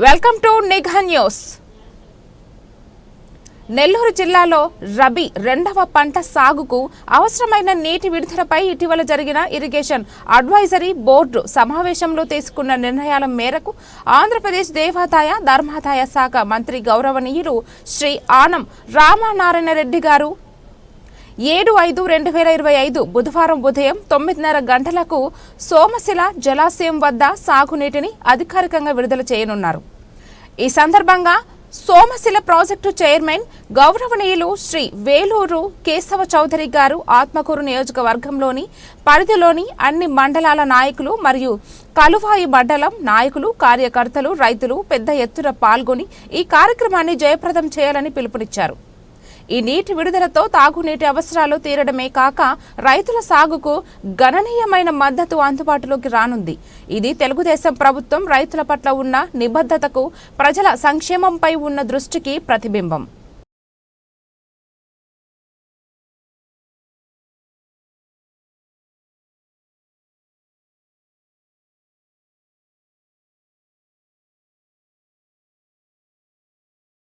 Welcome to నిఘా news. Nellore జిల్లాలో రబీ రెండవ పంట సాగుకు అవసరమైన నీటి విడుదలపై ఇటీవల జరిగిన ఇరిగేషన్ అడ్వైజరీ బోర్డు సమావేశంలో తీసుకున్న నిర్ణయాల మేరకు ఆంధ్రప్రదేశ్ దేవాదాయ ధర్మాదాయ శాఖ మంత్రి గౌరవనీయులు శ్రీ ఆనం రామనారాయణ రెడ్డి గారు 7/5/2025 బుధవారం ఉదయం 9:30 గంటలకు సోమశిల జలాశయం వద్ద సాగునీటిని అధికారికంగా విడుదల చేయనున్నారు. ఈ సందర్భంగా సోమశిల ప్రాజెక్టు చైర్మన్ గౌరవనీయులు శ్రీ వేలూరు కేశవ చౌదరి గారు ఆత్మకూరు నియోజకవర్గంలోని పరిధిలోని అన్ని మండలాల నాయకులు మరియు కలువాయి మండలం నాయకులు, కార్యకర్తలు, రైతులు పెద్ద ఎత్తున పాల్గొని ఈ కార్యక్రమాన్ని జయప్రదం చేయాలని పిలుపునిచ్చారు. ఈ నీటి విడుదలతో తాగునీటి అవసరాలు తీరడమే కాక రైతుల సాగుకు గణనీయమైన మద్దతు అందుబాటులోకి రానుంది. ఇది తెలుగుదేశం ప్రభుత్వం రైతుల పట్ల ఉన్న నిబద్ధతకు, ప్రజల సంక్షేమంపై ఉన్న దృష్టికి ప్రతిబింబం.